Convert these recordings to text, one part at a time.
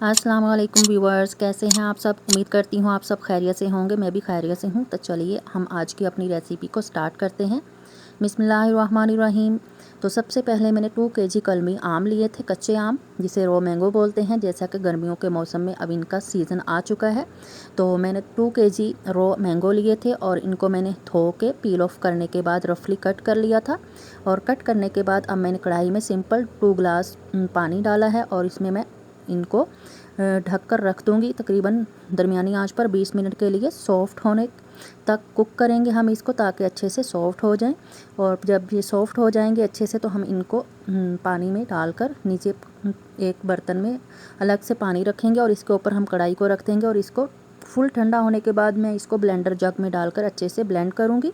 अस्सलाम वालेकुम व्यूवर्स, कैसे हैं आप सब। उम्मीद करती हूँ आप सब खैरियत से होंगे। मैं भी खैरियत से हूँ। तो चलिए हम आज की अपनी रेसिपी को स्टार्ट करते हैं। बिस्मिल्लाहिर्रहमानिर्रहीम। तो सबसे पहले मैंने 2 केजी कलमी आम लिए थे, कच्चे आम जिसे रो मैंगो बोलते हैं। जैसा कि गर्मियों के मौसम में अब इनका सीज़न आ चुका है, तो मैंने 2 केजी रो मैंगो लिए थे और इनको मैंने धो के पील ऑफ करने के बाद रफली कट कर लिया था। और कट करने के बाद अब मैंने कढ़ाई में सिंपल 2 गिलास पानी डाला है और इसमें मैं इनको ढक कर रख दूँगी। तकरीबन दरमियानी आंच पर 20 मिनट के लिए सॉफ़्ट होने तक कुक करेंगे हम इसको, ताकि अच्छे से सॉफ़्ट हो जाएं। और जब ये सॉफ़्ट हो जाएंगे अच्छे से, तो हम इनको पानी में डालकर नीचे एक बर्तन में अलग से पानी रखेंगे और इसके ऊपर हम कढ़ाई को रख देंगे। और इसको फुल ठंडा होने के बाद मैं इसको ब्लेंडर जग में डालकर अच्छे से ब्लेंड करूँगी।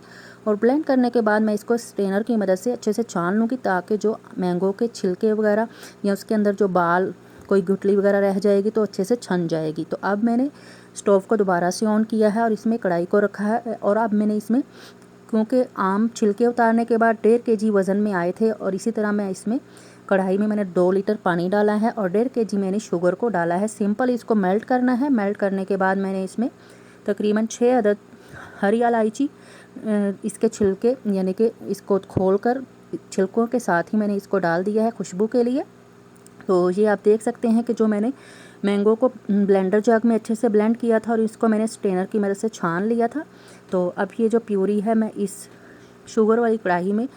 और ब्लेंड करने के बाद मैं इसको स्ट्रेनर की मदद से अच्छे से छान लूँगी, ताकि जो मैंगो के छिलके वगैरह या उसके अंदर जो बाल कोई गुठली वगैरह रह जाएगी तो अच्छे से छन जाएगी। तो अब मैंने स्टोव को दोबारा से ऑन किया है और इसमें कढ़ाई को रखा है। और अब मैंने इसमें, क्योंकि आम छिलके उतारने के बाद 1.5 केजी वज़न में आए थे, और इसी तरह मैं इसमें कढ़ाई में मैंने 2 लीटर पानी डाला है और 1.5 केजी मैंने शुगर को डाला है। सिंपल इसको मेल्ट करना है। मेल्ट करने के बाद मैंने इसमें तकरीबन 6 अदद हरी इलायची, इसके छिलके यानी कि इसको खोलकर छिलकों के साथ ही मैंने इसको डाल दिया है खुशबू के लिए। तो ये आप देख सकते हैं कि जो मैंने मैंगो को ब्लेंडर जग में अच्छे से ब्लेंड किया था और इसको मैंने स्ट्रेनर की मदद से छान लिया था। तो अब ये जो प्यूरी है मैं इस शुगर वाली कढ़ाई में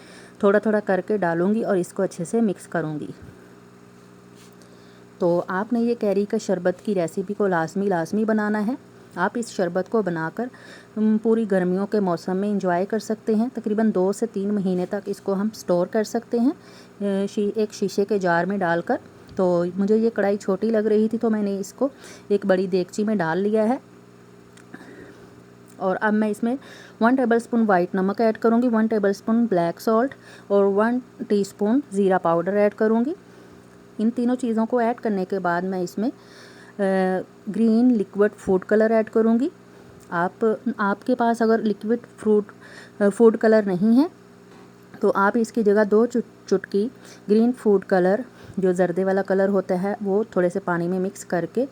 थोड़ा थोड़ा करके डालूँगी और इसको अच्छे से मिक्स करूँगी। तो आपने ये कैरी का शरबत की रेसिपी को लाजमी बनाना है। आप इस शरबत को बनाकर पूरी गर्मियों के मौसम में इंजॉय कर सकते हैं। तकरीबन 2 से 3 महीने तक इसको हम स्टोर कर सकते हैं एक शीशे के जार में डालकर। तो मुझे ये कढ़ाई छोटी लग रही थी, तो मैंने इसको एक बड़ी देगची में डाल लिया है। और अब मैं इसमें 1 टेबलस्पून वाइट नमक ऐड करूँगी, 1 टेबलस्पून ब्लैक सॉल्ट और 1 टीस्पून ज़ीरा पाउडर ऐड करूँगी। इन तीनों चीज़ों को ऐड करने के बाद मैं इसमें green liquid food colour add करूँगी। आपके पास अगर लिक्विड फूड कलर नहीं है, तो आप इसकी जगह 2 चुटकी ग्रीन फूड कलर, जो जर्दे वाला कलर होता है, वो थोड़े से पानी में मिक्स करके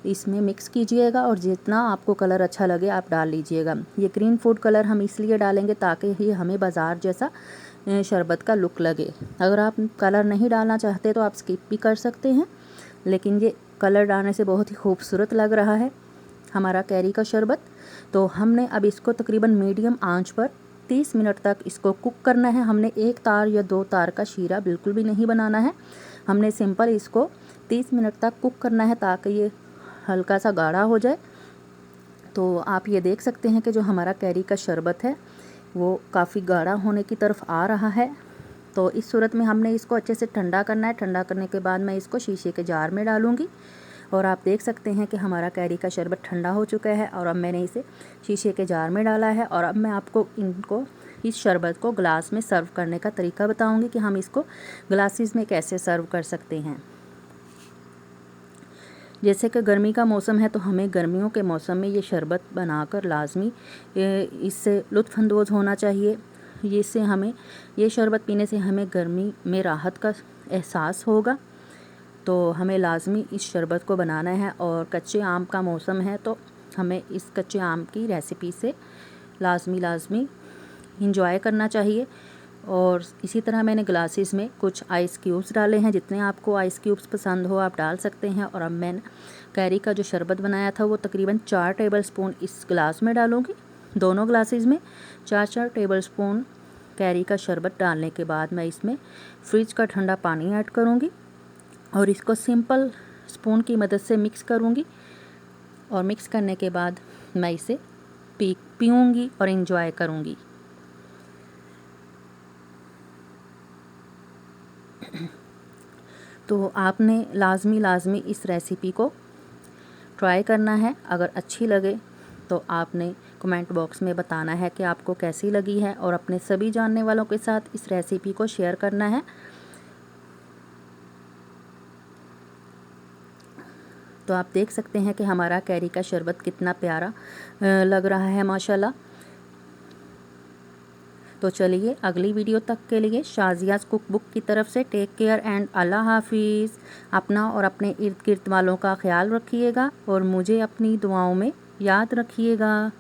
इसमें मिक्स कीजिएगा और जितना आपको कलर अच्छा लगे आप डाल लीजिएगा। ये ग्रीन फूड कलर हम इसलिए डालेंगे ताकि ये हमें बाज़ार जैसा शरबत का लुक लगे। अगर आप कलर नहीं डालना चाहते तो आप स्किप भी कर सकते हैं, लेकिन ये कलर डालने से बहुत ही खूबसूरत लग रहा है हमारा कैरी का शरबत। तो हमने अब इसको तकरीबन मीडियम आंच पर 30 मिनट तक इसको कुक करना है। हमने 1 तार या 2 तार का शीरा बिल्कुल भी नहीं बनाना है। हमने सिंपल इसको 30 मिनट तक कुक करना है ताकि ये हल्का सा गाढ़ा हो जाए। तो आप ये देख सकते हैं कि जो हमारा कैरी का शरबत है वो काफ़ी गाढ़ा होने की तरफ आ रहा है। तो इस सूरत में हमने इसको अच्छे से ठंडा करना है। ठंडा करने के बाद मैं इसको शीशे के जार में डालूँगी। और आप देख सकते हैं कि हमारा कैरी का शरबत ठंडा हो चुका है और अब मैंने इसे शीशे के जार में डाला है। और अब मैं आपको इस शरबत को ग्लास में सर्व करने का तरीका बताऊंगी कि हम इसको ग्लासेस में कैसे सर्व कर सकते हैं। जैसे कि गर्मी का मौसम है, तो हमें गर्मियों के मौसम में ये शरबत बनाकर लाजमी इससे लुत्फ़अंदोज़ होना चाहिए। इससे हमें ये शरबत पीने से हमें गर्मी में राहत का एहसास होगा। तो हमें लाजमी इस शरबत को बनाना है। और कच्चे आम का मौसम है, तो हमें इस कच्चे आम की रेसिपी से लाजमी इंजॉय करना चाहिए। और इसी तरह मैंने ग्लासेस में कुछ आइस क्यूब्स डाले हैं। जितने आपको आइस क्यूब्स पसंद हो आप डाल सकते हैं। और अब मैंने कैरी का जो शरबत बनाया था वो तकरीबन 4 टेबलस्पून इस गिलास में डालूँगी। दोनों ग्लासेस में 4-4 टेबलस्पून कैरी का शरबत डालने के बाद मैं इसमें फ्रिज का ठंडा पानी ऐड करूँगी और इसको सिंपल स्पून की मदद से मिक्स करूँगी। और मिक्स करने के बाद मैं इसे पीऊँगी और एंजॉय करूँगी। तो आपने लाजमी इस रेसिपी को ट्राई करना है। अगर अच्छी लगे तो आपने कमेंट बॉक्स में बताना है कि आपको कैसी लगी है और अपने सभी जानने वालों के साथ इस रेसिपी को शेयर करना है। तो आप देख सकते हैं कि हमारा कैरी का शरबत कितना प्यारा लग रहा है माशाल्लाह। तो चलिए अगली वीडियो तक के लिए शाज़ियाज़ कुक बुक की तरफ से टेक केयर एंड अल्लाह हाफिज़। अपना और अपने इर्द गिर्द वालों का ख्याल रखिएगा और मुझे अपनी दुआओं में याद रखिएगा।